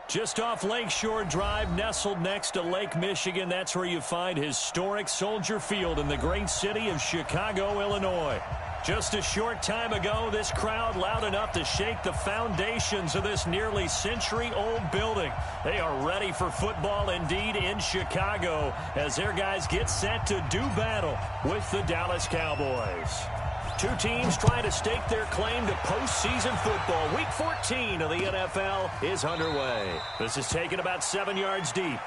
Just off Lakeshore Drive, nestled next to Lake Michigan. That's where you find historic Soldier Field in the great city of Chicago, Illinois. Just a short time ago, this crowd loud enough to shake the foundations of this nearly century-old building. They are ready for football indeed in Chicago as their guys get set to do battle with the Dallas Cowboys. Two teams trying to stake their claim to postseason football. Week 14 of the NFL is underway. This is taken about 7 yards deep.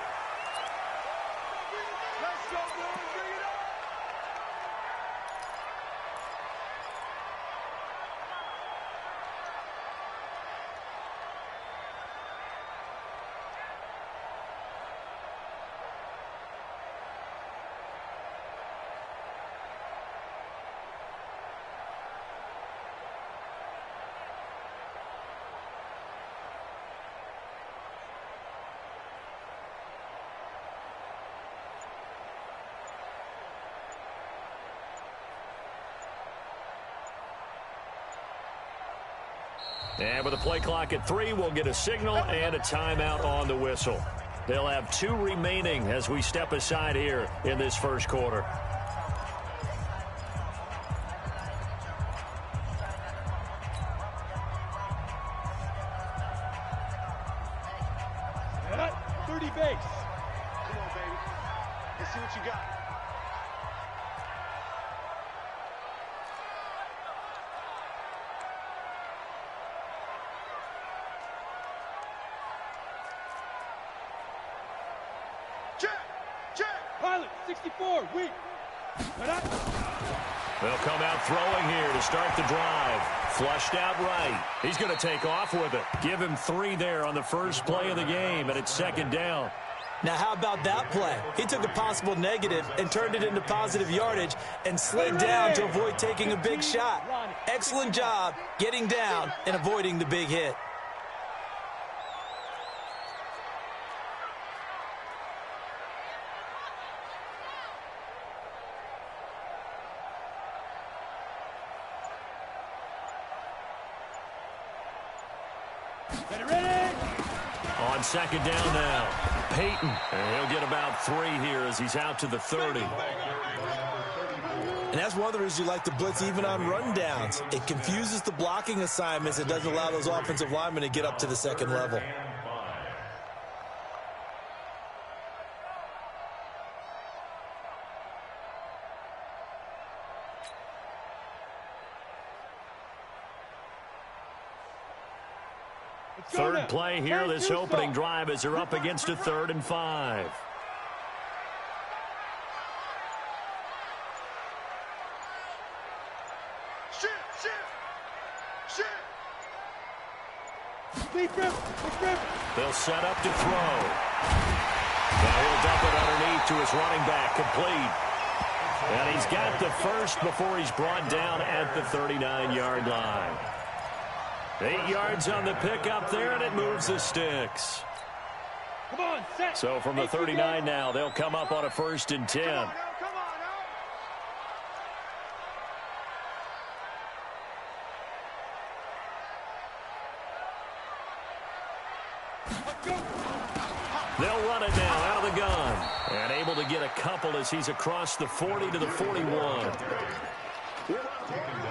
And with a play clock at 3, we'll get a signal and a timeout on the whistle. They'll have 2 remaining as we step aside here in this first quarter. At 30 base. Come on, baby. Let's see what you got. Pilot, 64, weak. They'll come out throwing here to start the drive. Flushed out right. He's going to take off with it. Give him 3 there on the first play of the game, and it's second down. Now, how about that play? He took a possible negative and turned it into positive yardage and slid down to avoid taking a big shot. Excellent job getting down and avoiding the big hit. On second down now, Peyton. And he'll get about 3 here as he's out to the 30. And that's one of the reasons you like to blitz even on rundowns. It confuses the blocking assignments. It doesn't allow those offensive linemen to get up to the second level. Third play here, this opening drive as they're up against a 3rd and 5. They'll set up to throw. Now he'll dump it underneath to his running back, complete. And he's got the first before he's brought down at the 39-yard line. 8 yards on the pickup there, and it moves the sticks. Come on, set. So from the 39 now, they'll come up on a 1st and 10. Come on now. They'll run it now out of the gun. And able to get a couple as he's across the 40 to the 41.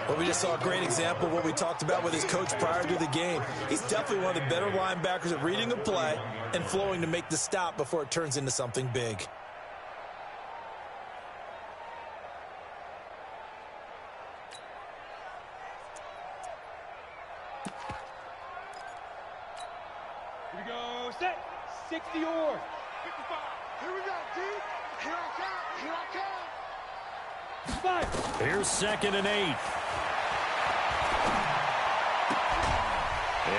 Well, we just saw a great example of what we talked about with his coach prior to the game. He's definitely one of the better linebackers at reading a play and flowing to make the stop before it turns into something big. Here we go, set. 60 or 55. Here we go, D. Here I come. Here I come. 5. Here's 2nd and 8.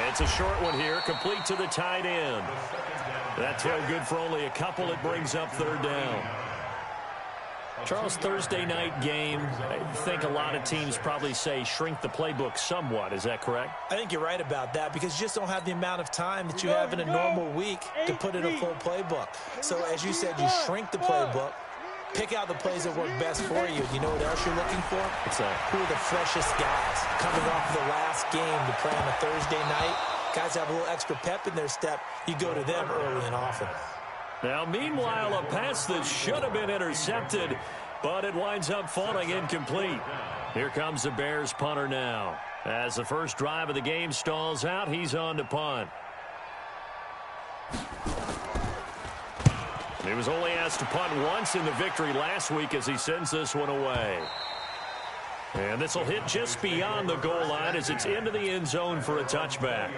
It's a short one here, complete to the tight end. That's no good for only a couple. It brings up 3rd down. Charles, Thursday night game, I think a lot of teams probably say shrink the playbook somewhat. Is that correct? I think you're right about that because you just don't have the amount of time that you have in a normal week to put in a full playbook. So as you said, you shrink the playbook, pick out the plays that work best for you. You know what else you're looking for? What's that? Who are the freshest guys coming off the last game to play on a Thursday night? Guys have a little extra pep in their step. You go to them early and often. Now, meanwhile, a pass that should have been intercepted, but it winds up falling incomplete. Here comes the Bears punter now. As the first drive of the game stalls out, he's on to punt. He was only asked to punt once in the victory last week as he sends this one away. And this will hit just beyond the goal line as it's into the end zone for a touchback.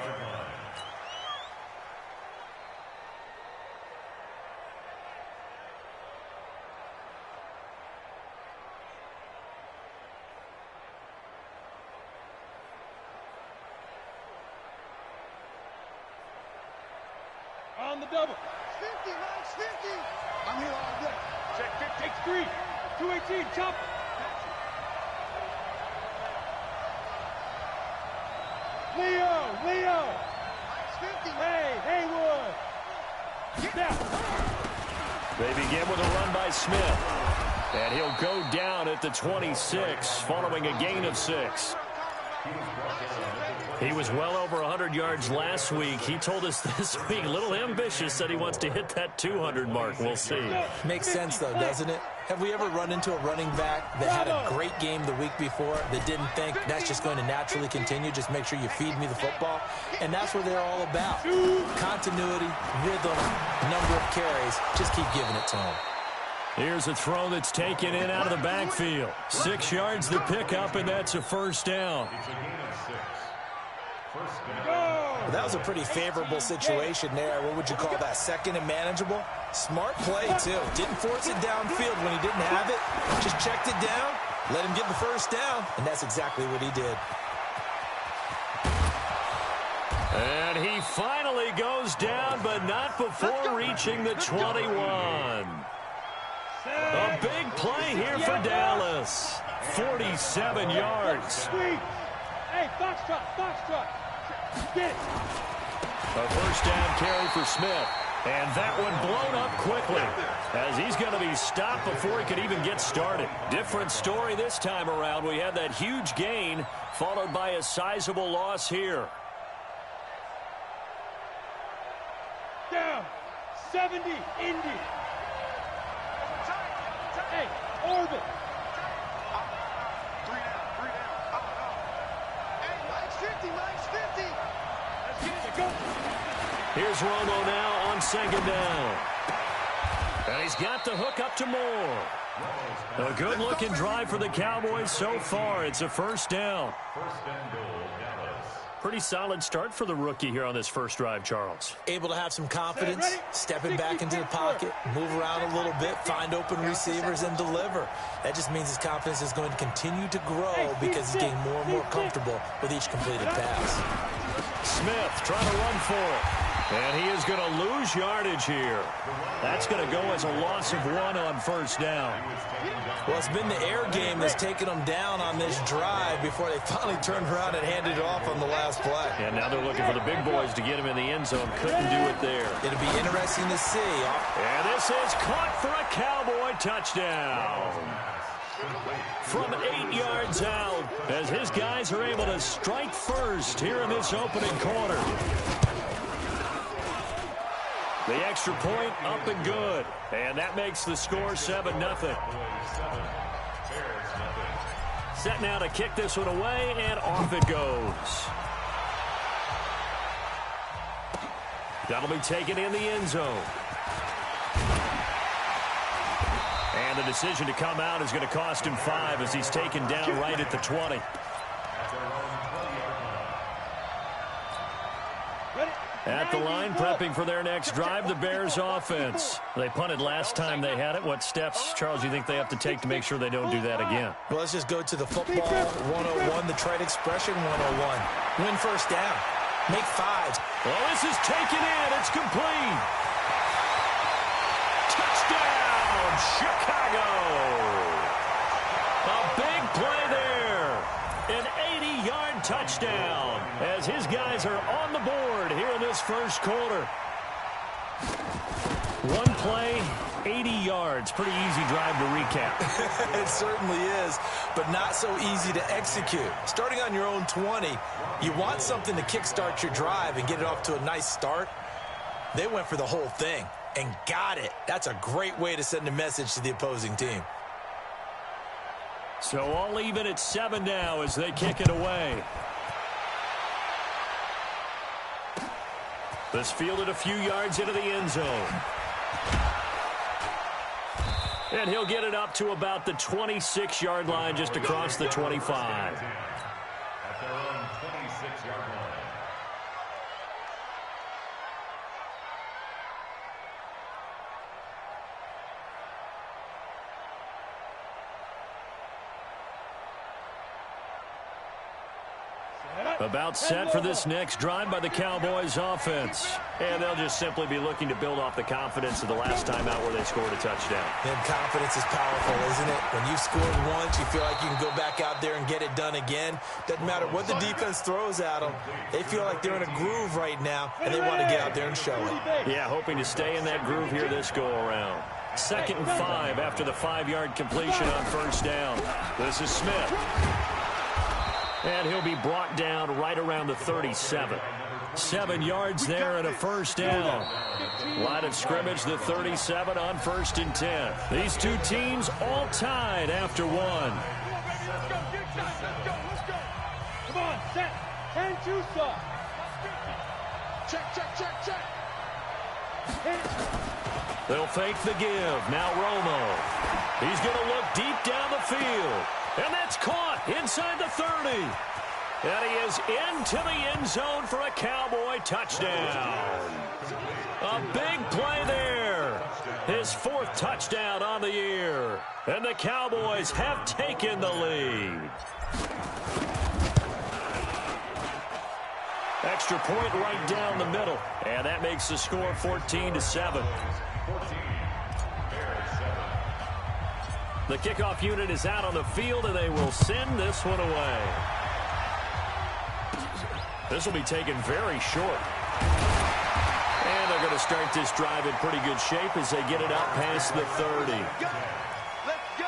On the double. 50, Max, 50. I'm here all day. Check 50. Takes 3. 218, chop. Leo. Max 50. Hey, Haywood. Get down. They begin with a run by Smith. And he'll go down at the 26 following a gain of 6. He was well over 100 yards last week. He told us this week, a little ambitious, that he wants to hit that 200 mark. We'll see. Makes sense, though, doesn't it? Have we ever run into a running back that had a great game the week before that didn't think that's just going to naturally continue? Just make sure you feed me the football. And that's what they're all about. Continuity, rhythm, number of carries. Just keep giving it to them. Here's a throw that's taken in out of the backfield. 6 yards to pick up, and that's a first down. Well, that was a pretty favorable situation there. What would you call that? Second and manageable? Smart play, too. Didn't force it downfield when he didn't have it. Just checked it down, let him get the first down, and that's exactly what he did. And he finally goes down, but not before reaching the 21. A big play here for Dallas. 47 yards. Hey, Foxtrot. Get it. A first down carry for Smith. And that one blown up quickly as he's going to be stopped before he could even get started. Different story this time around. We had that huge gain followed by a sizable loss here. Down. 70, Indy. Hey, Orbit. 3 down. Hey, Mike's 50. Let's get it, go. Here's Romo now on second down. And he's got the hook up to Moore. A good-looking drive for the Cowboys so far. It's a first down. Pretty solid start for the rookie here on this first drive, Charles. Able to have some confidence, stepping back into the pocket, move around a little bit, find open receivers, and deliver. That just means his confidence is going to continue to grow because he's getting more and more comfortable with each completed pass. Smith trying to run for it. And he is going to lose yardage here. That's going to go as a loss of 1 on first down. Well, it's been the air game that's taken them down on this drive before they finally turned around and handed it off on the last play. And now they're looking for the big boys to get him in the end zone. Couldn't do it there. It'll be interesting to see. And this is caught for a Cowboy touchdown. From 8 yards out as his guys are able to strike first here in this opening quarter. The extra point up and good. And that makes the score 7-0. Set now to kick this one away, and off it goes. That'll be taken in the end zone. And the decision to come out is going to cost him 5 as he's taken down right at the 20. At the line, prepping for their next drive, the Bears offense. They punted last time they had it. What steps, Charles, you think they have to take to make sure they don't do that again? Well, let's just go to the football 101, the trade expression 101. Win first down. Make 5s. Well, this is taken in. It's complete. Touchdown, Chicago. A big play there. An 80-yard touchdown as his guys are on the board here in this first quarter. One play, 80 yards. Pretty easy drive to recap. It certainly is, but not so easy to execute. Starting on your own 20, you want something to kickstart your drive and get it off to a nice start. They went for the whole thing and got it. That's a great way to send a message to the opposing team. So all even at 7 now as they kick it away. This fielded a few yards into the end zone. And he'll get it up to about the 26-yard line, just across the 25. At their own 26-yard line. About set for this next drive by the Cowboys offense. And they'll just simply be looking to build off the confidence of the last time out where they scored a touchdown. And confidence is powerful, isn't it? When you've scored once, you feel like you can go back out there and get it done again. Doesn't matter what the defense throws at them. They feel like they're in a groove right now, and they want to get out there and show it. Yeah, hoping to stay in that groove here this go-around. 2nd and 5 after the 5-yard completion on first down. This is Smith. And he'll be brought down right around the 37. 7 yards there and a first down. Line of scrimmage, the 37 on 1st and 10. These two teams all tied after 1. Come on, set. 10-2 stop. Check. They'll fake the give. Now Romo. He's going to look deep down the field. And that's caught inside the 30. And he is into the end zone for a Cowboy touchdown. A big play there. His 4th touchdown on the year. And the Cowboys have taken the lead. Extra point right down the middle. And that makes the score 14-7. The kickoff unit is out on the field, and they will send this one away. This will be taken very short. And they're going to start this drive in pretty good shape as they get it out past the 30. Let's go.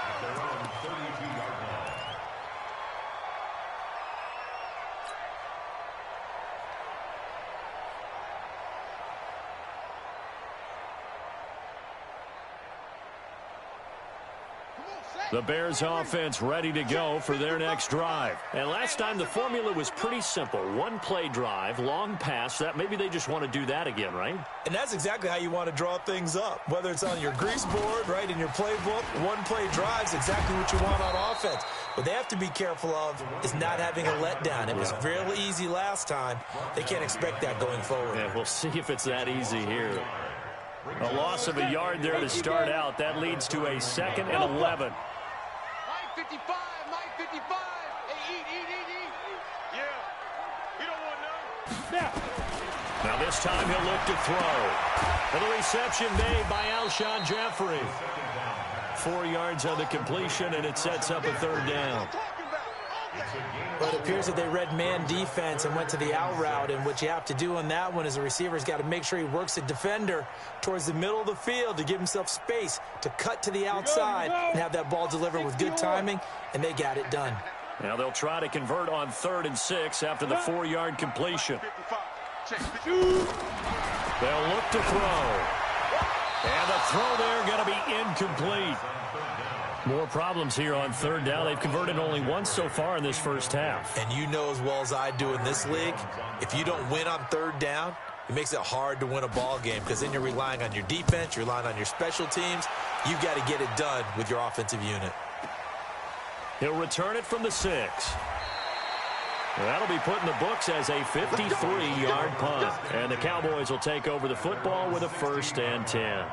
The Bears offense ready to go for their next drive. And last time the formula was pretty simple. 1-play drive, long pass. That maybe they just want to do that again, right? And that's exactly how you want to draw things up. Whether it's on your grease board, right, in your playbook, 1-play drive's exactly what you want on offense. What they have to be careful of is not having a letdown. It was real easy last time. They can't expect that going forward. Yeah, we'll see if it's that easy here. A loss of a yard there to start out. That leads to a 2nd and 11. 55, 55. Hey, eat. Yeah, we don't want none. Now this time he'll look to throw. And the reception made by Alshon Jeffrey. 4 yards on the completion, and it sets up a 3rd down. But it appears that they read man defense and went to the out route, and what you have to do on that one is the receiver's got to make sure he works the defender towards the middle of the field to give himself space to cut to the outside and have that ball delivered with good timing, and they got it done. Now they'll try to convert on 3rd and 6 after the 4-yard completion. They'll look to throw. And the throw there going to be incomplete. More problems here on 3rd down. They've converted only once so far in this first half. And you know as well as I do in this league, if you don't win on 3rd down, it makes it hard to win a ball game because then you're relying on your defense, you're relying on your special teams. You've got to get it done with your offensive unit. He'll return it from the 6. That'll be put in the books as a 53-yard punt. And the Cowboys will take over the football with a 1st and 10.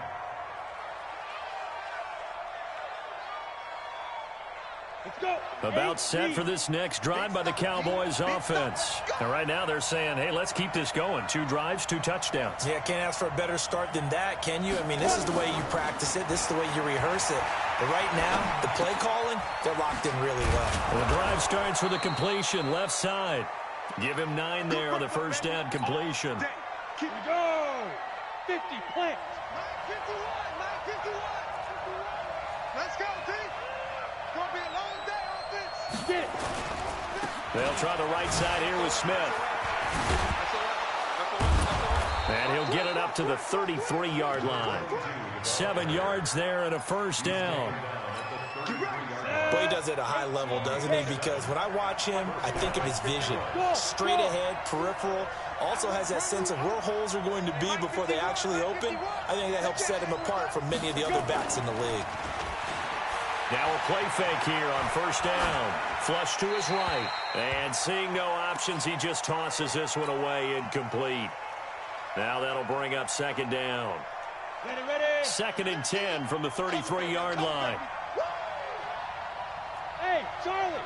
About set for this next drive by the Cowboys offense. And right now they're saying, hey, let's keep this going. 2 drives, 2 touchdowns. Yeah, can't ask for a better start than that, can you? I mean, this is the way you practice it. This is the way you rehearse it. But right now, the play calling, they're locked in really well. The drive starts with a completion, left side. Give him 9 there on the 1st down completion. Keep it going. 50, plant. 951. Let's go, D. It's going to be a long day offense. Get it. They'll try the right side here with Smith. And he'll get it up to the 33-yard line. 7 yards there and a first down. Boy, he does it at a high level, doesn't he? Because when I watch him, I think of his vision. Straight ahead, peripheral. Also has that sense of where holes are going to be before they actually open. I think that helps set him apart from many of the other backs in the league. Now a play fake here on first down. Flush to his right. And seeing no options, he just tosses this one away, incomplete. Now that'll bring up second down. Ready. 2nd and 10 from the 33-yard line. Hey, Charlie.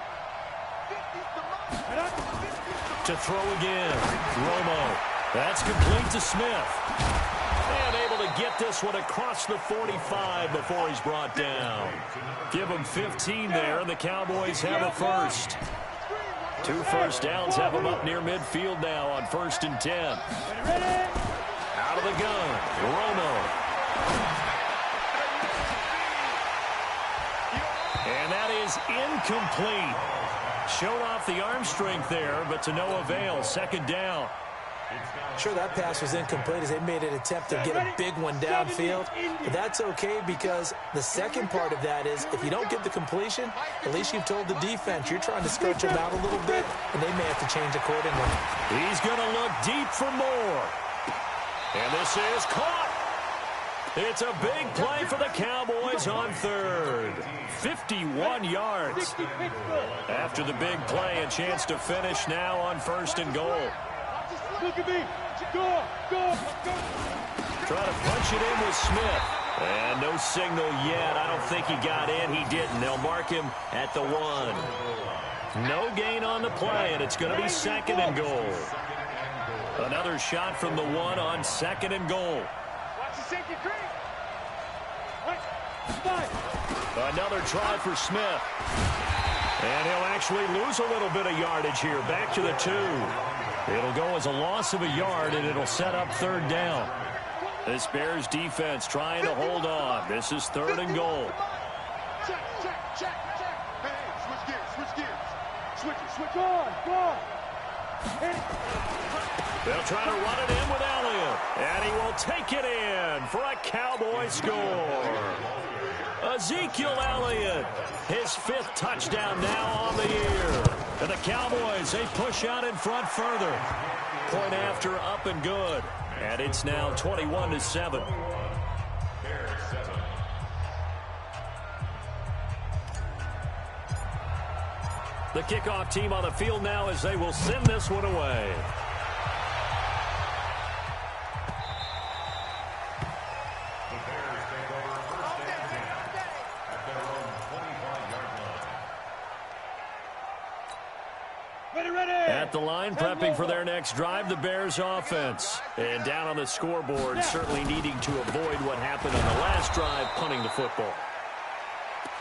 To throw again. Romo. That's complete to Smith. And able to get this one across the 45 before he's brought down. Give him 15 there, and the Cowboys have a first. 2 first downs have them up near midfield now on 1st and 10. Out of the gun, Romo. And that is incomplete. Showed off the arm strength there, but to no avail. 2nd down. Sure, that pass was incomplete as they made an attempt to get a big one downfield. But that's okay because the second part of that is if you don't get the completion, at least you've told the defense you're trying to stretch them out a little bit, and they may have to change accordingly. He's going to look deep for more. And this is caught. It's a big play for the Cowboys on 3rd. 51 yards. After the big play, a chance to finish now on 1st and goal. Look at me. Go. Try to punch it in with Smith. And no signal yet. I don't think he got in. He didn't. They'll mark him at the 1. No gain on the play, and it's going to be 2nd and goal. Another shot from the 1 on 2nd and goal. Another try for Smith. And he'll actually lose a little bit of yardage here. Back to the 2. It'll go as a loss of a yard, and it'll set up 3rd down. This Bears defense trying to hold on. This is 3rd and goal. Check. Hey, switch gears. Switch. Go on. They'll try to run it in with Elliott. And he will take it in for a Cowboy score. Ezekiel Elliott, his 5th touchdown now on the year. And the Cowboys, they push out in front further. Point after, up and good. And it's now 21-7. The kickoff team on the field now as they will send this one away. At the line, prepping for their next drive, the Bears offense. And down on the scoreboard, certainly needing to avoid what happened on the last drive, punting the football.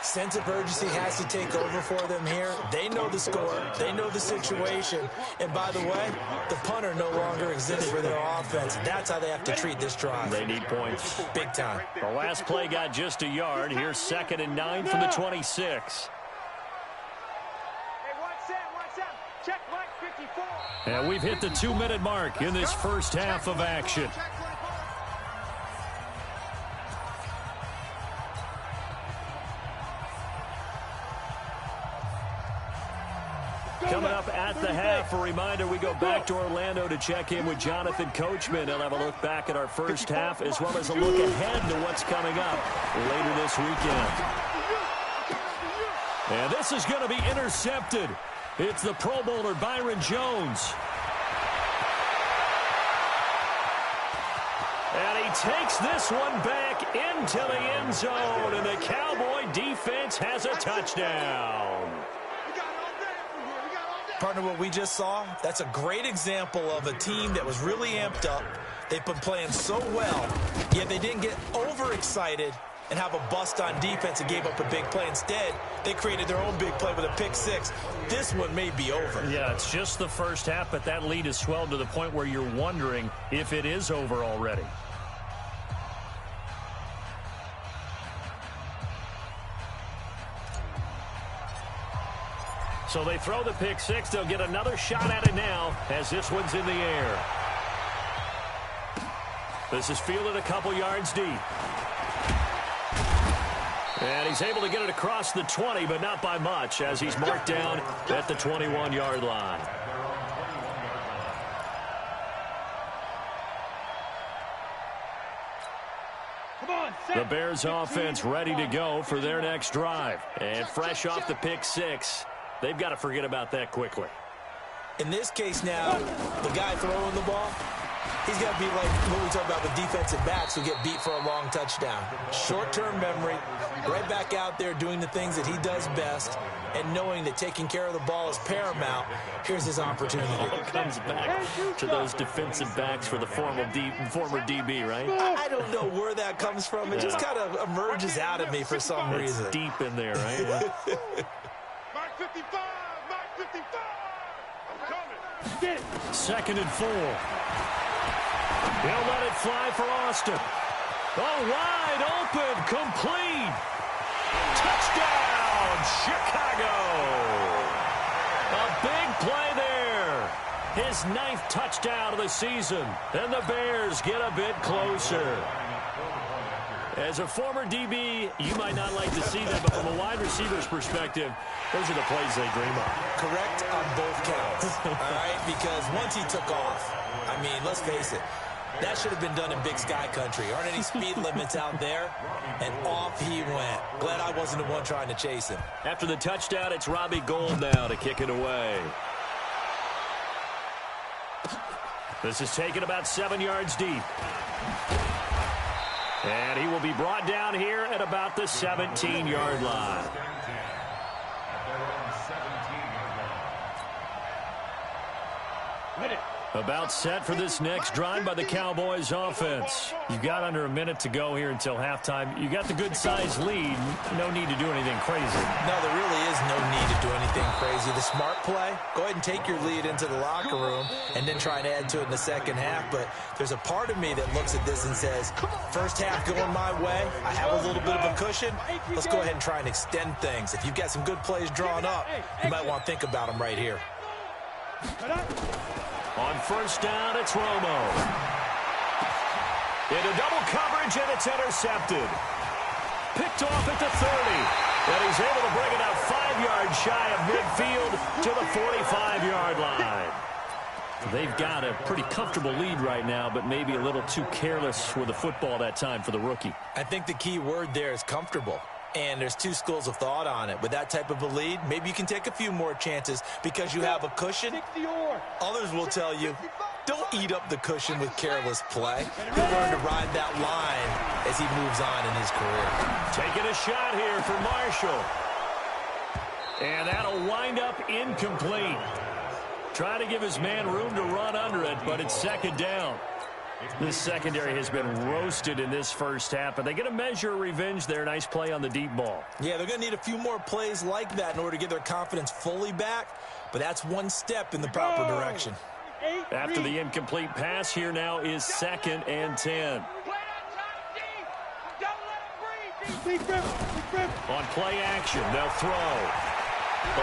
Sense of urgency has to take over for them here. They know the score. They know the situation. And by the way, the punter no longer exists for their offense. That's how they have to treat this drive. They need points. Big time. The last play got just a yard. Here's 2nd and 9 from the 26. And we've hit the 2-minute mark in this first half of action. Coming up at the half, a reminder, we go back to Orlando to check in with Jonathan Coachman. He'll have a look back at our first half as well as a look ahead to what's coming up later this weekend. And this is going to be intercepted. It's the Pro Bowler Byron Jones. And he takes this one back into the end zone, and the Cowboy defense has a touchdown. Partner, what we just saw, that's a great example of a team that was really amped up. They've been playing so well, yet they didn't get overexcited and have a bust on defense and gave up a big play. Instead, they created their own big play with a pick six. This one may be over. Yeah, it's just the first half, but that lead has swelled to the point where you're wondering if it is over already. So they throw the pick six. They'll get another shot at it now as this one's in the air. This is fielded a couple yards deep. And he's able to get it across the 20, but not by much, as he's marked down at the 21-yard line. The Bears offense ready to go for their next drive. And fresh off the pick six, they've got to forget about that quickly. In this case now, the guy throwing the ball, he's got to be like what we talk about with defensive backs who get beat for a long touchdown. Short-term memory, right back out there doing the things that he does best, and knowing that taking care of the ball is paramount. Here's his opportunity. It comes back to those defensive backs for the former DB, right? I don't know where that comes from. It just kind of emerges out of me for some reason. It's deep in there, right? Yeah. Mark 55! Mark 55! I'm coming! Get it! 2nd and 4. He'll let it fly for Austin. Oh, wide open, complete. Touchdown, Chicago. A big play there. His 9th touchdown of the season. And the Bears get a bit closer. As a former DB, you might not like to see that, but from a wide receiver's perspective, those are the plays they dream of. Correct on both counts, all right? Because once he took off, I mean, let's face it, that should have been done in Big Sky Country. Aren't any speed limits out there? And off he went. Glad I wasn't the one trying to chase him. After the touchdown, it's Robbie Gould now to kick it away. This is taken about 7 yards deep. And he will be brought down here at about the 17-yard line. About set for this next drive by the Cowboys offense. You've got under a minute to go here until halftime. You got the good-sized lead. No need to do anything crazy. No, there really is no need to do anything crazy. The smart play, go ahead and take your lead into the locker room and then try and add to it in the second half. But there's a part of me that looks at this and says, first half going my way, I have a little bit of a cushion. Let's go ahead and try and extend things. If you've got some good plays drawn up, you might want to think about them right here. On first down, it's Romo. Into double coverage, and it's intercepted. Picked off at the 30. And he's able to bring it out 5 yards shy of midfield to the 45-yard line. They've got a pretty comfortable lead right now, but maybe a little too careless with the football that time for the rookie. I think the key word there is comfortable. And there's two schools of thought on it. With that type of a lead, maybe you can take a few more chances because you have a cushion. Others will tell you, don't eat up the cushion with careless play. He'll learn to ride that line as he moves on in his career. Taking a shot here for Marshall. And that'll wind up incomplete. Trying to give his man room to run under it, but it's second down. This secondary has been roasted in this first half, but they get a measure of revenge there. Nice play on the deep ball. Yeah, they're going to need a few more plays like that in order to get their confidence fully back, but that's one step in the proper direction. After the incomplete pass, here now is 2nd and 10. On play action, they'll throw.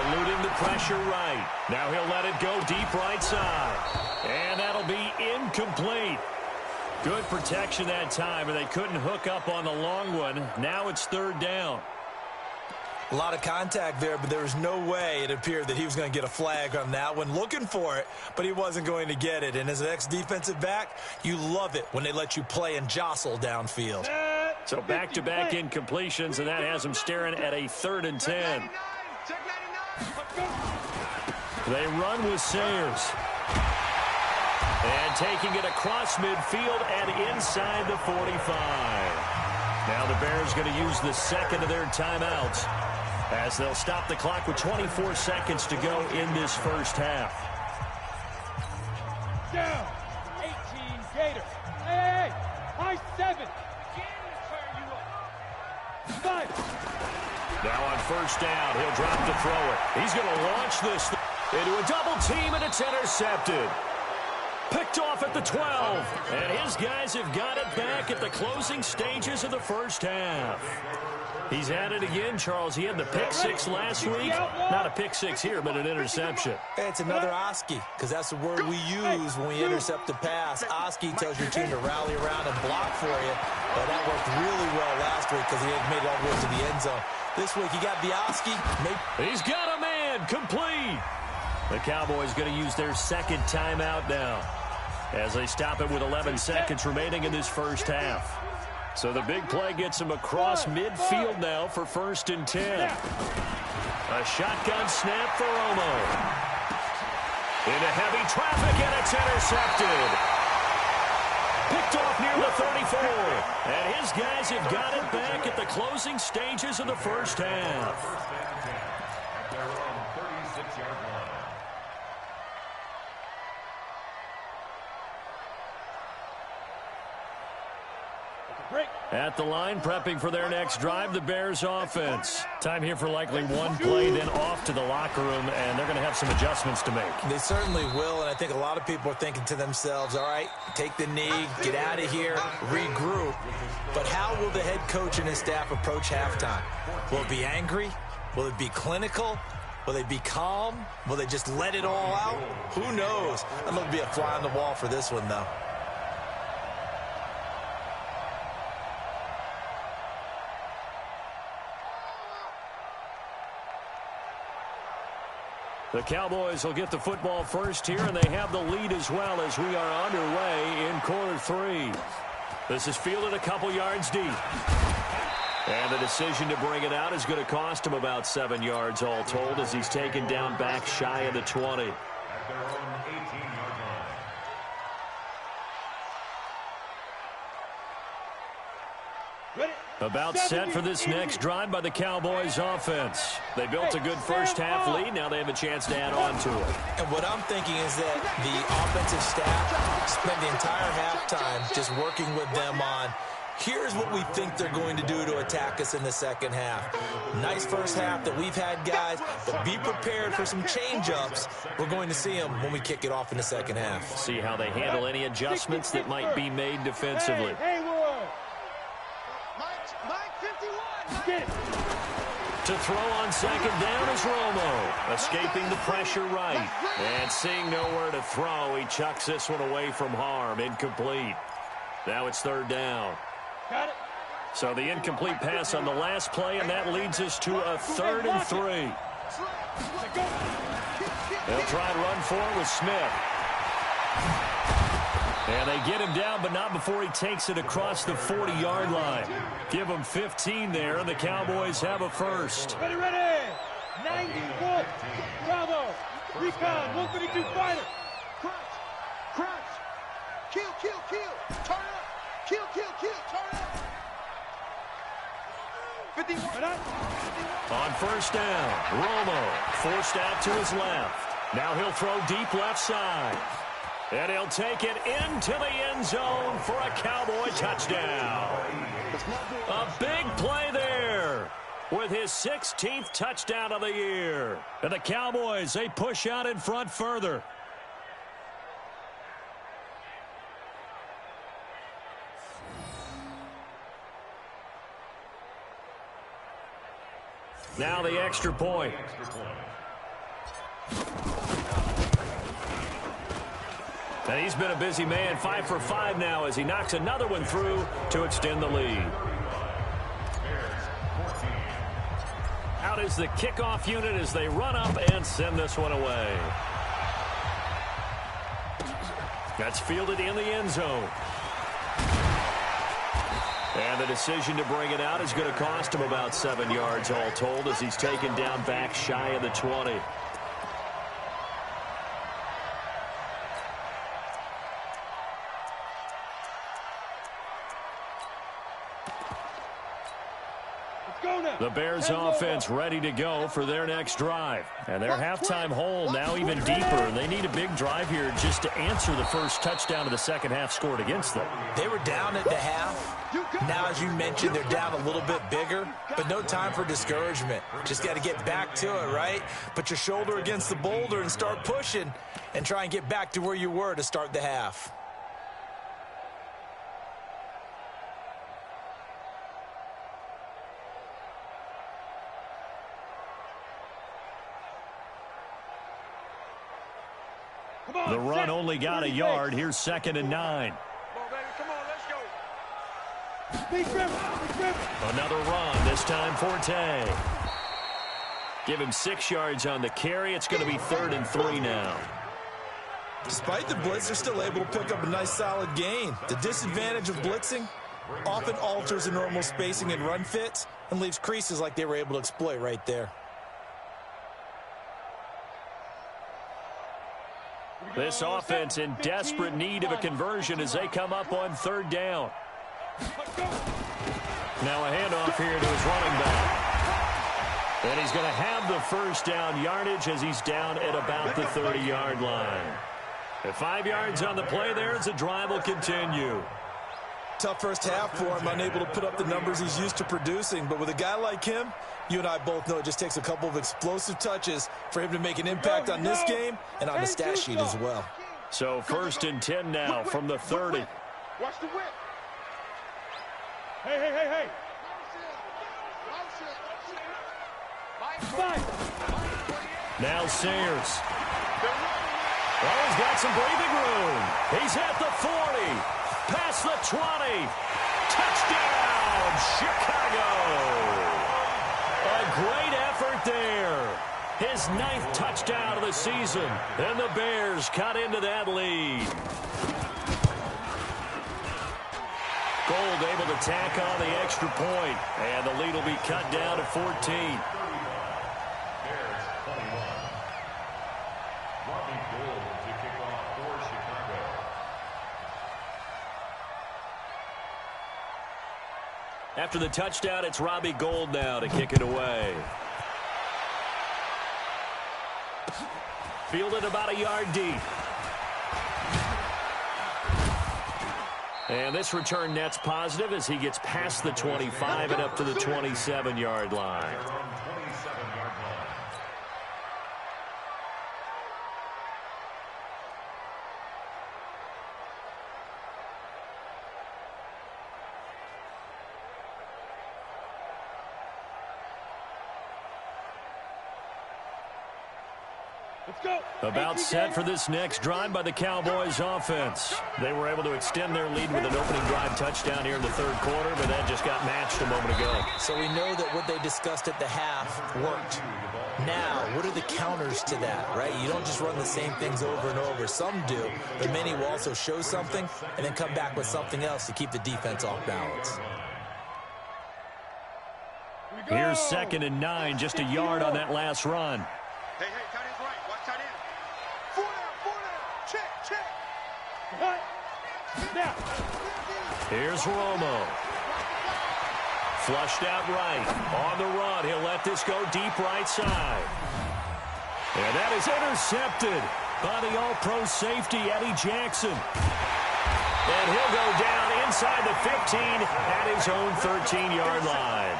Eluding the pressure right. Now he'll let it go deep right side. And that'll be incomplete. Good protection that time, and they couldn't hook up on the long one. Now it's 3rd down. A lot of contact there, but there was no way it appeared that he was going to get a flag on that one. Looking for it, but he wasn't going to get it. And as an ex-defensive back, you love it when they let you play and jostle downfield. So back-to-back incompletions, and that has him staring at a 3rd and 10. They run with Sayers. And taking it across midfield and inside the 45. Now the Bears going to use the second of their timeouts as they'll stop the clock with 24 seconds to go in this first half. Down. 18 Gators. Hey, high 7. 5. Now on first down, he'll drop to throw it. He's going to launch this into a double team, and it's intercepted. Picked off at the 12. And his guys have got it back at the closing stages of the first half. He's at it again, Charles. He had the pick six last week. Not a pick six here, but an interception. Hey, it's another Oski, because that's the word we use when we intercept the pass. Oski tells your team to rally around and block for you. But that worked really well last week because he had made it all the way to the end zone. This week, he got the Oski. He's got a man complete. The Cowboys going to use their second timeout now as they stop it with 11 seconds remaining in this first half. So the big play gets him across midfield now for 1st and 10. A shotgun snap for Romo. Into heavy traffic, and it's intercepted. Picked off near the 34. And his guys have got it back at the closing stages of the first half. At their own 36-yard line. At the line, prepping for their next drive, the Bears offense. Time here for likely one play, then off to the locker room, and they're going to have some adjustments to make. They certainly will, and I think a lot of people are thinking to themselves, all right, take the knee, get out of here, regroup. But how will the head coach and his staff approach halftime? Will it be angry? Will it be clinical? Will they be calm? Will they just let it all out? Who knows? I'd love to be a fly on the wall for this one, though. The Cowboys will get the football first here, and they have the lead as well as we are underway in quarter 3. This is fielded a couple yards deep. And the decision to bring it out is going to cost him about 7 yards all told as he's taken down back shy of the 20. At their own 18-yard line. About set for this next drive by the Cowboys offense. They built a good first half lead. Now they have a chance to add on to it. And what I'm thinking is that the offensive staff spent the entire halftime just working with them on, here's what we think they're going to do to attack us in the second half. Nice first half that we've had, guys, but be prepared for some change-ups. We're going to see them when we kick it off in the second half. See how they handle any adjustments that might be made defensively. To throw on second down is Romo, escaping the pressure right. And seeing nowhere to throw, he chucks this one away from harm. Incomplete. Now it's 3rd down. Got it. So the incomplete pass on the last play, and that leads us to a 3rd and 3. They'll try and run for it with Smith. And they get him down, but not before he takes it across the 40-yard line. Give him 15 there, and the Cowboys have a first. Ready, ready. 94. Bravo. Recon. 152 fighter. Crunch. Crunch. Kill, kill, kill. Turn up. Kill, kill, kill. Turn up. 51. On first down, Romo forced out to his left. Now he'll throw deep left side. And he'll take it into the end zone for a Cowboy touchdown. A big play there with his 16th touchdown of the year. And the Cowboys, they push out in front further. Now the extra point. And he's been a busy man, 5 for 5 now as he knocks another one through to extend the lead. Out is the kickoff unit as they run up and send this one away. That's fielded in the end zone. And the decision to bring it out is going to cost him about 7 yards all told as he's taken down back shy of the 20. go now. The Bears offense ready to go for their next drive. And their halftime hole now even deeper. And they need a big drive here just to answer the first touchdown of the second half scored against them. They were down at the half. Now, as you mentioned, they're down a little bit bigger, but no time for discouragement. Just got to get back to it, right? Put your shoulder against the boulder and start pushing and try and get back to where you were to start the half. The run only got a yard. Here's 2nd and 9. Another run, this time Forte. Give him 6 yards on the carry. It's going to be 3rd and 3 now. Despite the blitz, they're still able to pick up a nice solid gain. The disadvantage of blitzing often alters the normal spacing and run fits and leaves creases like they were able to exploit right there. This offense in desperate need of a conversion as they come up on 3rd down. Now a handoff here to his running back. And he's going to have the first down yardage as he's down at about the 30-yard line. At 5 yards on the play there as the drive will continue. Tough first half for him, unable to put up the numbers he's used to producing. But with a guy like him, you and I both know it just takes a couple of explosive touches for him to make an impact on this game and on the stat sheet as well. So 1st and 10 now from the 30. Watch the whip. Hey. Now Sayers. Oh, he's got some breathing room. He's at the 40. Past the 20. Touchdown, Chicago. A great effort there. His 9th touchdown of the season. And the Bears cut into that lead. Gold able to tack on the extra point. And the lead will be cut down to 14. Bears 21. Robbie Gould to kick off for Chicago. After the touchdown, it's Robbie Gould now to kick it away. Fielded about a yard deep. And this return net's positive as he gets past the 25 and up to the 27-yard line. About set for this next drive by the Cowboys offense. They were able to extend their lead with an opening drive touchdown here in the 3rd quarter, but that just got matched a moment ago. So we know that what they discussed at the half worked. Now, what are the counters to that, right? You don't just run the same things over and over. Some do, but many will also show something and then come back with something else to keep the defense off balance. Here's 2nd and 9, just a yard on that last run. Hey, tight end's right. Watch tight end. 4 down. Check. Now. Here's Romo. Flushed out right. On the run. He'll let this go deep right side. And that is intercepted by the all-pro safety, Eddie Jackson. And he'll go down inside the 15 at his own 13-yard line.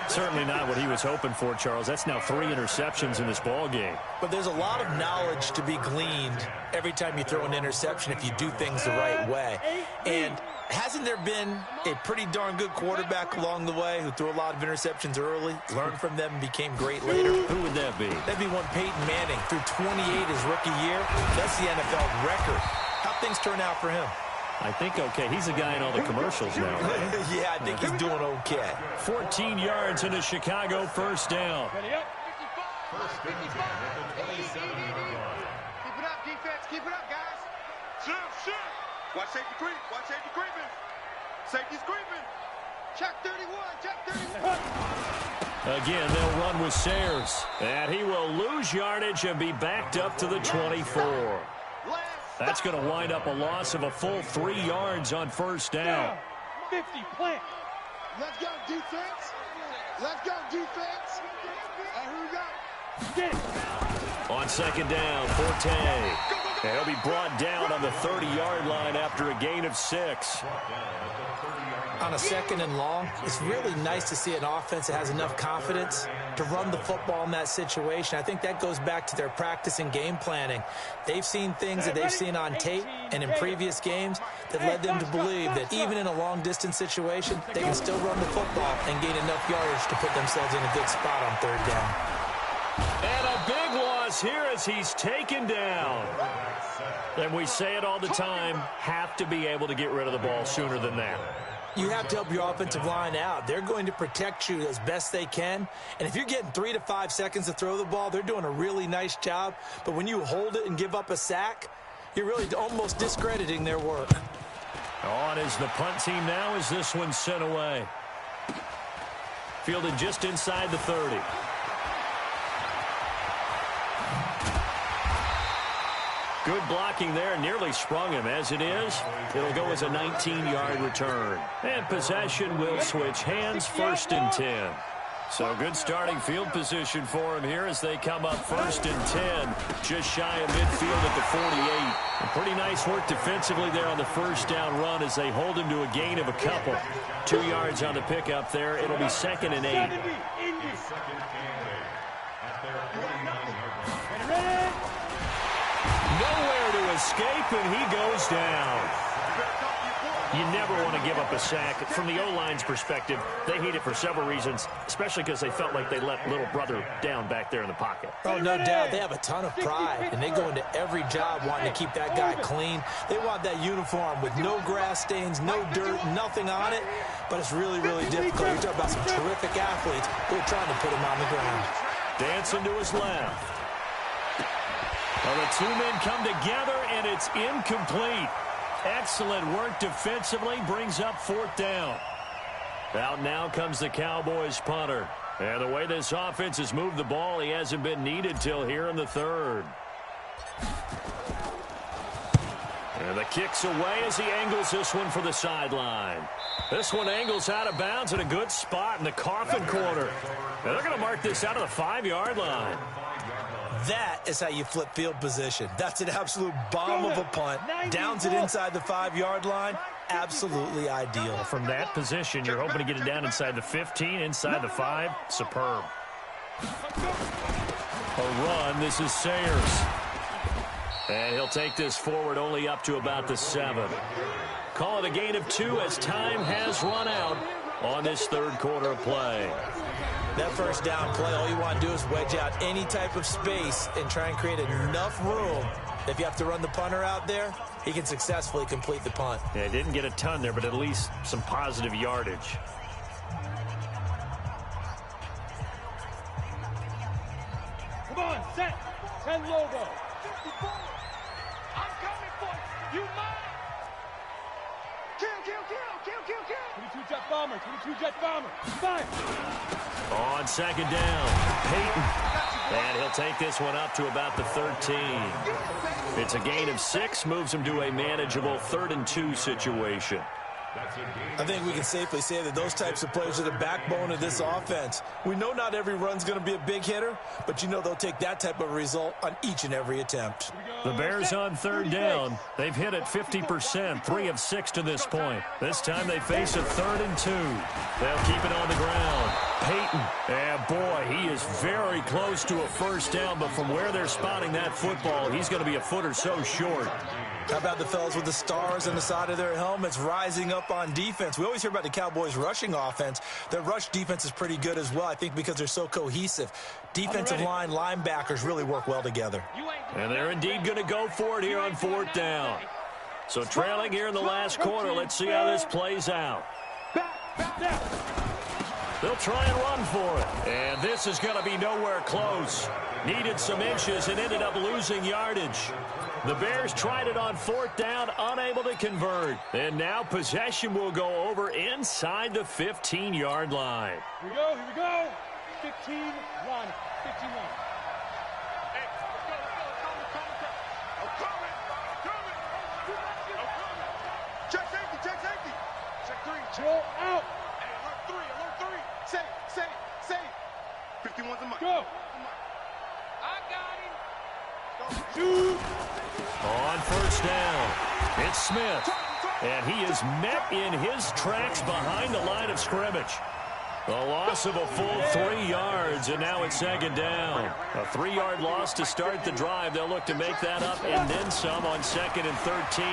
Certainly not what he was hoping for, Charles. That's now 3 interceptions in this ball game. But there's a lot of knowledge to be gleaned every time you throw an interception if you do things the right way. And hasn't there been a pretty darn good quarterback along the way who threw a lot of interceptions early, learned from them, and became great later? Who would that be? That'd be one Peyton Manning. Threw 28 his rookie year. That's the NFL record. How'd things turn out for him? I think okay. He's a guy in all the commercials now, right? Yeah, I think he's doing okay. 14 yards into Chicago, 1st down. Ready up. 1st and 10 at the 27-yard line. Keep it up, defense. Keep it up, guys. Shoot. Watch safety creeping. Safety's creeping. Check 31. Check 31. Again, they'll run with Sayers. And he will lose yardage and be backed up to the 24. That's going to wind up a loss of a full 3 yards on 1st down. 50, plant. Let's go, defense. Let's go, defense. And who we got? Get it. On second down, Forte. And he'll be brought down on the 30-yard line after a gain of 6. On a second and long, it's really nice to see an offense that has enough confidence to run the football in that situation. I think that goes back to their practice and game planning. They've seen things that they've seen on tape and in previous games that led them to believe that even in a long-distance situation, they can still run the football and gain enough yardage to put themselves in a good spot on third down. And a big loss here as he's taken down. And we say it all the time, have to be able to get rid of the ball sooner than that. You have to help your offensive line out. They're going to protect you as best they can. And if you're getting 3 to 5 seconds to throw the ball, they're doing a really nice job. But when you hold it and give up a sack, you're really almost discrediting their work. On is the punt team now as this one's sent away. Fielded just inside the 30. Good blocking there, nearly sprung him. As it is, it'll go as a 19-yard return. And possession will switch hands, 1st and 10. So good starting field position for him here as they come up 1st and 10, just shy of midfield at the 48. And pretty nice work defensively there on the first down run as they hold him to a gain of a couple. 2 yards on the pickup there. It'll be 2nd and 8. Nowhere to escape, and he goes down. You never want to give up a sack. From the O-line's perspective, they hate it for several reasons, especially because they felt like they let little brother down back there in the pocket. Oh, no doubt. They have a ton of pride, and they go into every job wanting to keep that guy clean. They want that uniform with no grass stains, no dirt, nothing on it, but it's really, really difficult. You're talking about some terrific athletes who are trying to put him on the ground. Dancing to his left. Well, the 2 men come together, and it's incomplete. Excellent work defensively, brings up 4th down. Out now comes the Cowboys punter. And the way this offense has moved the ball, he hasn't been needed till here in the 3rd. And the kick's away as he angles this one for the sideline. This one angles out of bounds in a good spot in the coffin corner. And they're going to mark this out of the 5-yard line. That is how you flip field position. That's an absolute bomb of a punt. Downs it inside the 5-yard line. Absolutely ideal. From that position, you're hoping to get it down inside the 15, inside the 5. Superb. A run. This is Sayers. And he'll take this forward only up to about the 7. Call it a gain of 2 as time has run out on this 3rd quarter of play. That first down play, all you want to do is wedge out any type of space and try and create enough room. If you have to run the punter out there, he can successfully complete the punt. Yeah, didn't get a ton there, but at least some positive yardage. Come on, set. 10 logo. I'm coming for you. You mine. Kill, kill, kill, kill, kill, kill. 22 jet bomber, 22 jet bomber. 5. On second down, Peyton. And he'll take this one up to about the 13. It's a gain of 6, moves him to a manageable 3rd and 2 situation. I think we can safely say that those types of plays are the backbone of this offense. We know not every run's going to be a big hitter, but you know they'll take that type of result on each and every attempt. The Bears on 3rd down. They've hit it 50%, 3 of 6 to this point. This time they face a 3rd and 2. They'll keep it on the ground. Peyton, and boy, he is very close to a first down, but from where they're spotting that football, he's going to be a foot or so short. How about the fellas with the stars on the side of their helmets rising up on defense? We always hear about the Cowboys' rushing offense. Their rush defense is pretty good as well, I think, because they're so cohesive. Defensive line, linebackers really work well together. And they're indeed going to go for it here on 4th down. So trailing here in the last quarter, let's see how this plays out. They'll try and run for it. And this is going to be nowhere close. Needed some inches and ended up losing yardage. The Bears tried it on 4th down, unable to convert. And now possession will go over inside the 15-yard line. Here we go, here we go. 15 line, 15 line. Hey, check safety, check safety. Check 3. Chill out. Alert three. Say. 51's a mic. Go. I got him. Two. On first down, it's Smith. And he is met in his tracks behind the line of scrimmage. A loss of a full 3 yards, and now it's second down. A 3-yard loss to start the drive. They'll look to make that up and then some on 2nd and 13.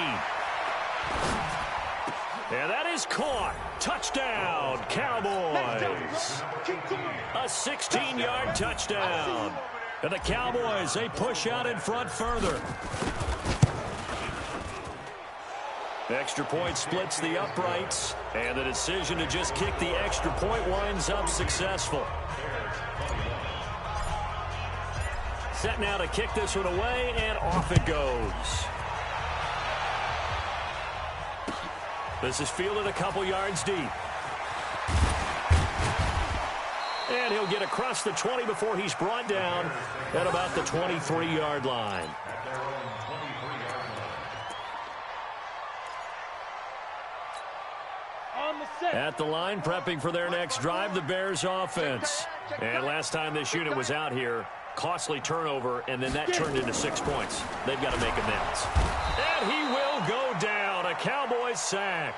And that is caught. Touchdown, Cowboys. A 16-yard touchdown. And the Cowboys, they push out in front further. Extra point splits the uprights, and the decision to just kick the extra point winds up successful. Set now to kick this one away, and off it goes. This is fielded a couple yards deep. And he'll get across the 20 before he's brought down at about the 23-yard line. At the line, prepping for their next drive, the Bears offense. And last time this unit was out here, costly turnover, and then that turned into 6 points. They've got to make amends. And he will go down. A Cowboys sack.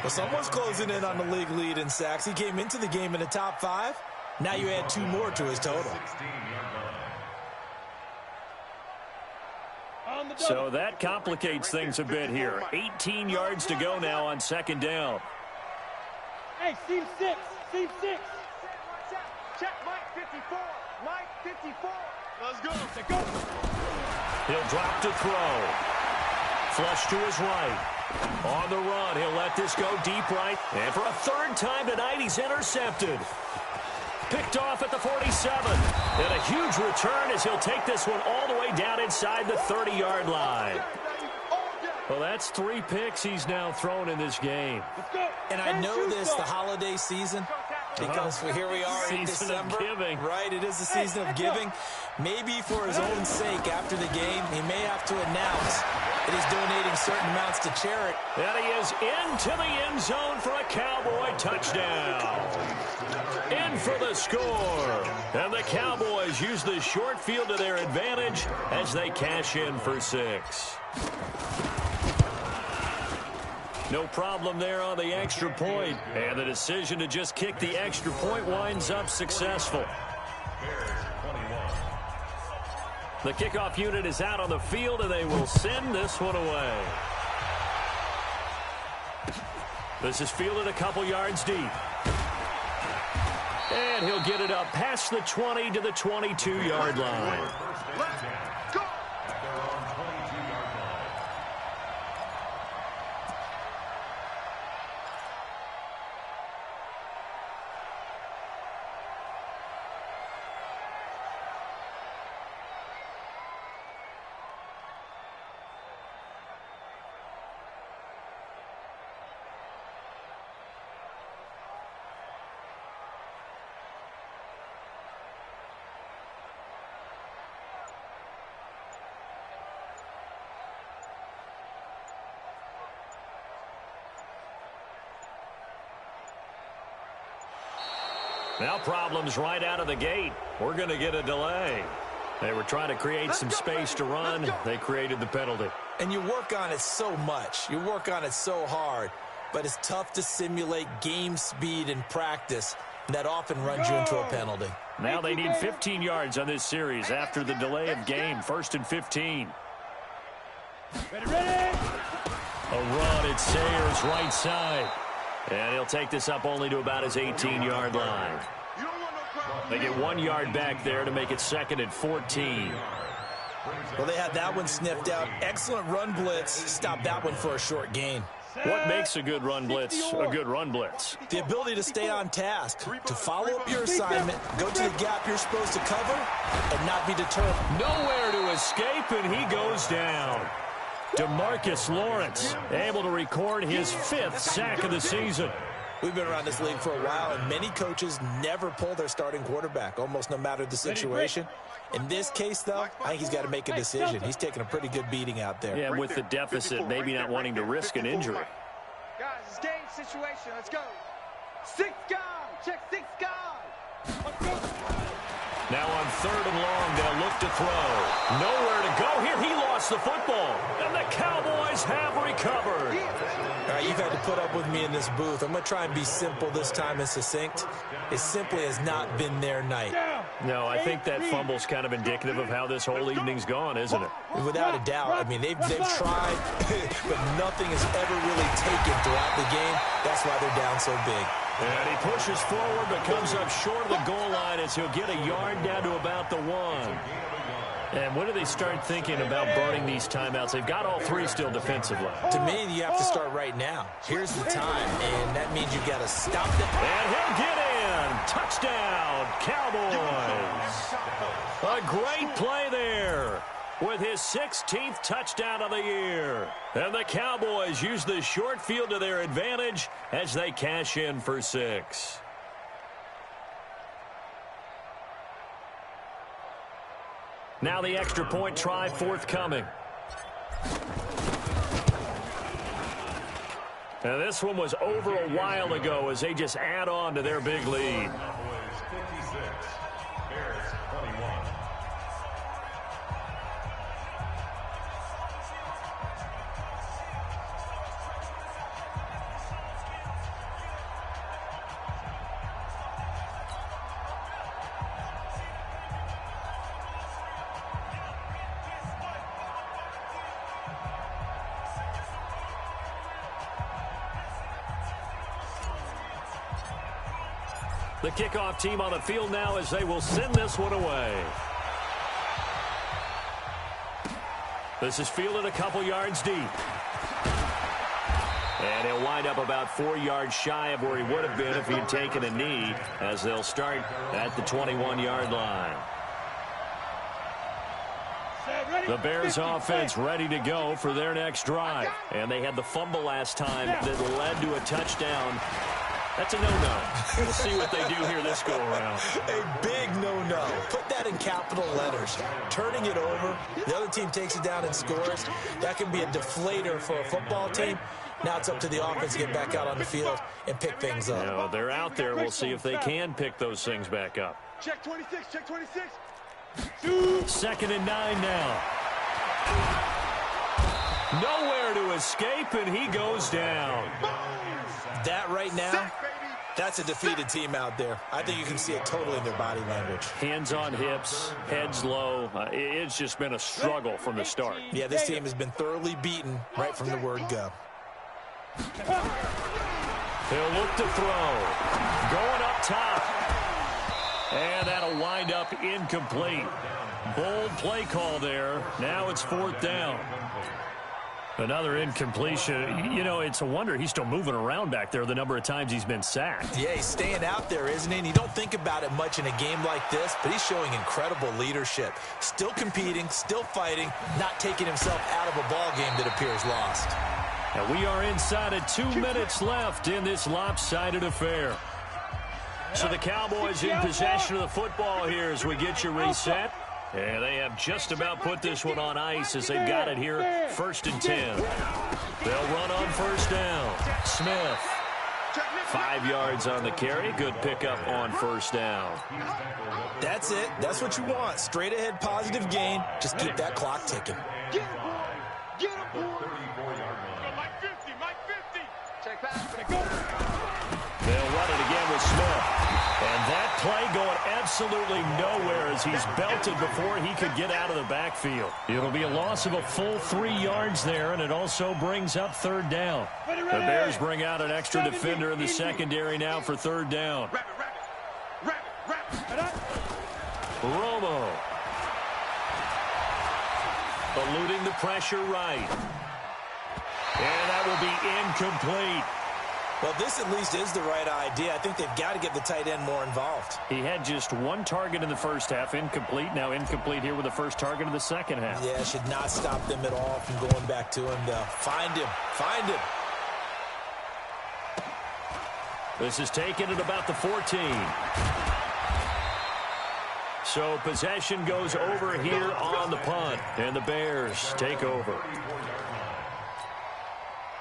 Well, someone's closing in on the league lead in sacks. He came into the game in the top 5. Now you add 2 more to his total. So that complicates things a bit here. 18 yards to go now on second down. Hey, seam 6. Check, Mike 54. Mike 54. Let's go. He'll drop to throw. Flush to his right. On the run, he'll let this go deep right. And for a 3rd time tonight, he's intercepted. Picked off at the 47. And a huge return as he'll take this one all the way down inside the 30-yard line. Well, that's 3 picks he's now thrown in this game. And I know this, the holiday season, because here we are in December. Giving. Right, it is the season of giving. Maybe for his own sake after the game, he may have to announce that he's donating certain amounts to charity. And he is into the end zone for a Cowboy touchdown. In for the score. And the Cowboys use the short field to their advantage as they cash in for 6. No problem there on the extra point. And the decision to just kick the extra point winds up successful. The kickoff unit is out on the field, and they will send this one away. This is fielded a couple yards deep. And he'll get it up past the 20 to the 22-yard line. Now problems right out of the gate. We're going to get a delay. They were trying to create some space to run. They created the penalty. And you work on it so much. You work on it so hard. But it's tough to simulate game speed in practice. That often runs you into a penalty. Now they need 15 yards on this series after the delay of game. 1st and 15. Ready. A run at Sayers' right side. And he'll take this up only to about his 18-yard line. They get 1 yard back there to make it 2nd and 14. Well, they had that one sniffed out. Excellent run blitz. Stop that one for a short gain. What makes a good run blitz a good run blitz? The ability to stay on task, to follow up your assignment, go to the gap you're supposed to cover, and not be deterred. Nowhere to escape, and he goes down. DeMarcus Lawrence able to record his 5th sack of the season. We've been around this league for a while, and many coaches never pull their starting quarterback, almost no matter the situation. In this case, though, I think he's got to make a decision. He's taking a pretty good beating out there. Yeah, with the deficit, maybe not wanting to risk an injury. Guys, it's game situation. Let's go. Six guys. Check six guys. Let's go. Now on 3rd and long, they'll look to throw. Nowhere to go here. He lost the football. And the Cowboys have recovered. All right, you've had to put up with me in this booth. I'm going to try and be simple this time and succinct. It simply has not been their night. No, I think that fumble's kind of indicative of how this whole evening's gone, isn't it? Without a doubt. I mean, they've tried, but nothing has ever really taken throughout the game. That's why they're down so big. And he pushes forward, but comes up short of the goal line as he'll get a yard down to about the 1. And when do they start thinking about burning these timeouts? They've got all 3 still defensively. To me, you have to start right now. Here's the time, and that means you've got to stop them. And he'll get in. Touchdown, Cowboys. A great play there with his 16th touchdown of the year. And the Cowboys use the short field to their advantage as they cash in for 6. Now the extra point try forthcoming. And this one was over a while ago as they just add on to their big lead. Cowboys 56, Bears 21. The kickoff team on the field now as they will send this one away. This is fielded a couple yards deep. And he'll wind up about 4 yards shy of where he would have been if he had taken a knee, as they'll start at the 21-yard line. The Bears offense ready to go for their next drive. And they had the fumble last time that led to a touchdown. That's a no-no. We'll see what they do here this go-around. A big no-no. Put that in capital letters. Turning it over, the other team takes it down and scores. That can be a deflator for a football team. Now it's up to the offense to get back out on the field and pick things up. No, they're out there. We'll see if they can pick those things back up. Check 26, check 26. 2nd and 9 now. Nowhere to escape, and he goes down. That right now, that's a defeated team out there. I think you can see it totally in their body language. Hands on hips, heads low. It's just been a struggle from the start. Yeah, this team has been thoroughly beaten right from the word go. He'll look to throw. Going up top. And that'll wind up incomplete. Bold play call there. Now it's 4th down. Another incompletion. You know, it's a wonder he's still moving around back there the number of times he's been sacked. Yeah, he's staying out there, isn't he? And you don't think about it much in a game like this, but he's showing incredible leadership. Still competing, still fighting, not taking himself out of a ball game that appears lost. And we are inside of 2 minutes left in this lopsided affair. So the Cowboys in possession of the football here as we get you reset. And they have just about put this one on ice as they've got it here, 1st and 10. They'll run on 1st down. Smith, 5 yards on the carry. Good pickup on 1st down. That's it. That's what you want. Straight ahead positive gain. Just keep that clock ticking. Get him, boy. Get him, boy. Mike 50, Mike 50. Check back. Go. They'll run it again with Smith. And that play going absolutely nowhere as he's belted before he could get out of the backfield. It'll be a loss of a full 3 yards there, and it also brings up 3rd down. The Bears bring out an extra defender in the secondary now for 3rd down. Romo. Eluding the pressure right. And that will be incomplete. Well, this at least is the right idea. I think they've got to get the tight end more involved. He had just 1 target in the first half, incomplete. Now incomplete here with the first target of the second half. Yeah, should not stop them at all from going back to him, though. Find him. Find him. This is taken at about the 14. So possession goes over here on the punt, and the Bears take over.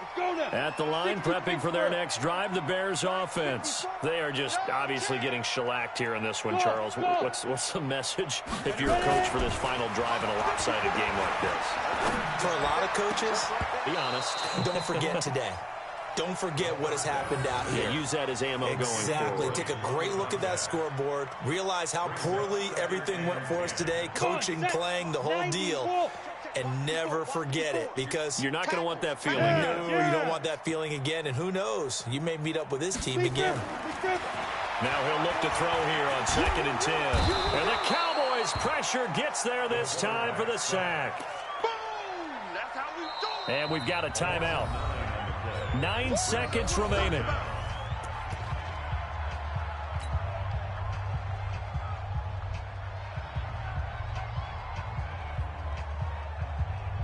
Let's go, At the line, prepping for their next drive, the Bears offense. They are just obviously getting shellacked here in this one, Charles. What's the message if you're a coach for this final drive in a lopsided game like this? For a lot of coaches, be honest. Don't forget today. Don't forget what has happened out here. Yeah, use that as ammo going forward. Exactly. Take a great look at that scoreboard. Realize how poorly everything went for us today. Coaching, playing, the whole deal. And never forget it, because you're not going to want that feeling. No, you don't want that feeling again. And who knows? You may meet up with this team again. Now he'll look to throw here on 2nd and 10. And the Cowboys' pressure gets there this time for the sack. And we've got a timeout. 9 seconds remaining.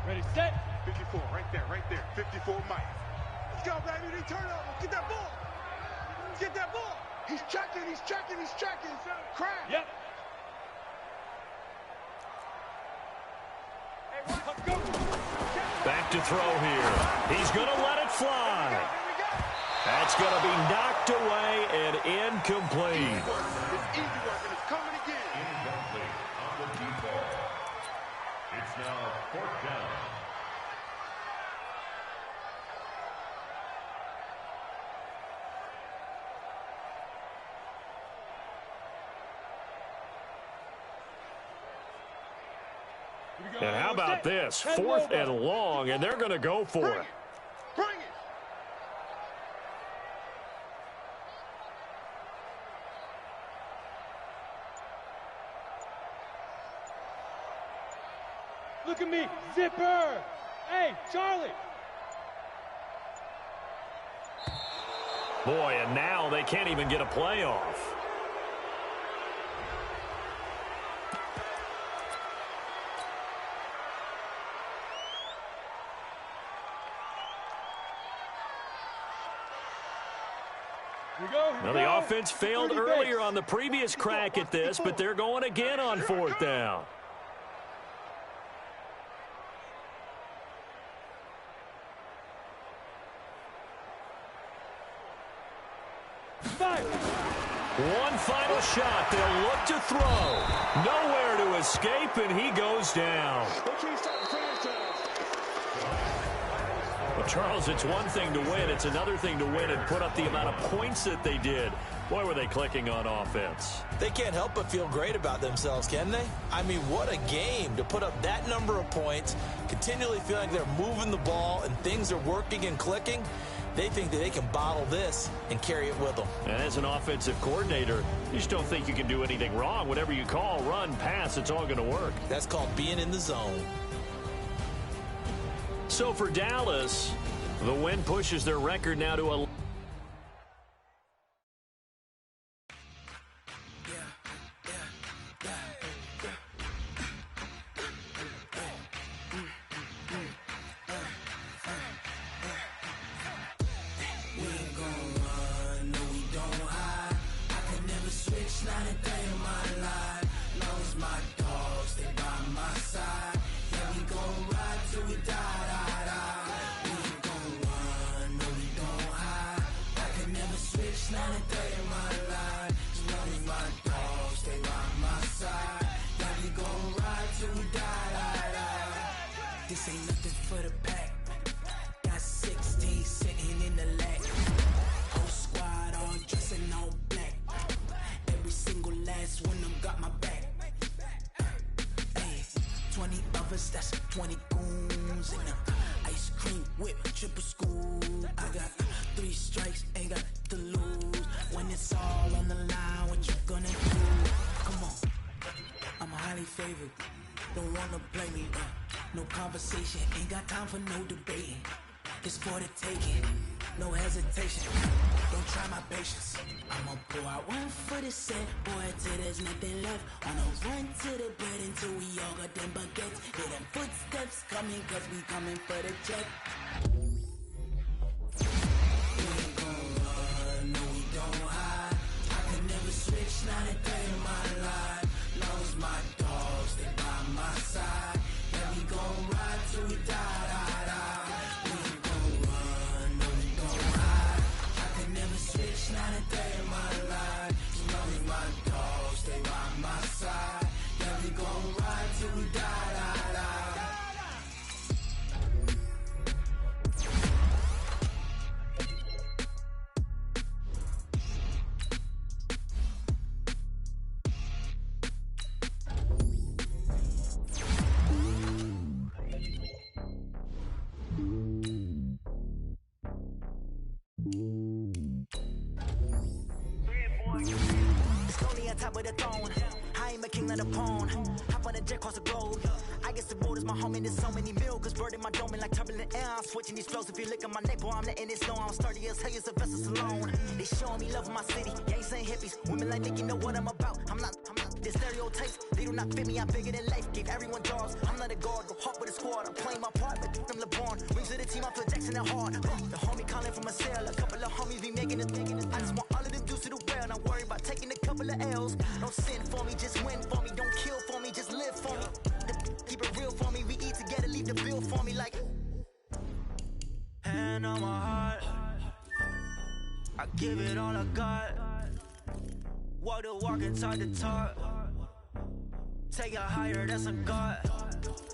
Ready, set. 54, right there. 54, Mike. Let's go, baby. They turn over. Get that ball. Get that ball. He's checking. Crack. Yep. Hey, let's go. Back to throw here. He's going to let it fly. That's going to be knocked away and incomplete. It's easy work, and it's coming again. Incomplete on the default. It's now 4th down. And how about this? 4th and long, and they're going to go for it. Bring it. Look at me, zipper. Hey, Charlie. Boy, and now they can't even get a play off. Well, the offense failed earlier on the previous crack at this, but they're going again on 4th down. One final shot. They'll look to throw. Nowhere to escape, and he goes down. Well, Charles, it's one thing to win. It's another thing to win and put up the amount of points that they did. Boy, were they clicking on offense. They can't help but feel great about themselves, can they? I mean, what a game to put up that number of points, continually feeling like they're moving the ball and things are working and clicking. They think that they can bottle this and carry it with them. And as an offensive coordinator, you just don't think you can do anything wrong. Whatever you call, run, pass, it's all going to work. That's called being in the zone. So for Dallas, the win pushes their record now to a... This ain't nothing for the pack. Got 16 sitting in the lag. Whole squad all dressing all black. Every single last one of them got my back. Hey, 20 of us, that's 20 goons in the ice cream whip, triple scoop. I got 3 strikes, ain't got to lose. When it's all on the line, what you gonna do? Come on, I'm highly favored. Don't wanna play me, no conversation, ain't got time for no debating. It's for the taking, no hesitation. Don't try my patience. I'ma pour out one for the set, boy, till there's nothing left. On a run to the bed until we all got them baguettes. Hear them footsteps coming, cause we coming for the check. We ain't gon' run, no we don't hide. I can never switch, not a day in my life. Lost my dogs, they by my side. Yeah, we gon' ride till we die, die, die. We ain't gon' run, no king of the pawn. Hop on a jet across the globe. I guess the road is my home and there's so many milk. Bird in my dome and like turbulent air. I'm switching these flows. If you look at my neck, boy, I'm letting it snow. I'm sturdy as hell, Sylvester Stallone. They showing me love in my city. Gangs ain't hippies. Women like think you know what I'm about. I'm not. The stereotypes, they do not fit me. I'm bigger than life. Gave everyone jobs. I'm not a guard. Go hard with a squad. I'm playing my part, but them LeBron. Rings to the team. I feel Jackson and hard. The homie calling from a cell. A couple of homies be making it. I just want all of them dudes to the well. Not worry about taking a couple of L's. Don't sin for me, just win for me. Don't kill for me, just live for me. Keep it real for me. We eat together, leave the bill for me like. Hand on my heart, I give it all I got. Walk the walk and talk the talk. Take it higher, that's a God.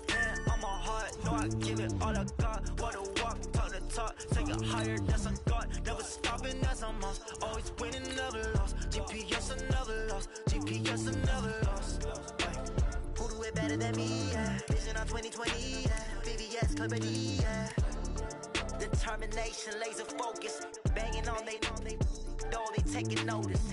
Hand on my heart, no, I give it all I got. Walk the walk, talk the talk. Take it higher, that's a God. Never stopping, that's a must. Always winning, never lost. GPS, I never lost. GPS, I never lost. Who do it better than me? Yeah. Vision on 2020, yeah. VVS, Clarity, yeah. Determination, laser focus. Banging on they know they taking notice.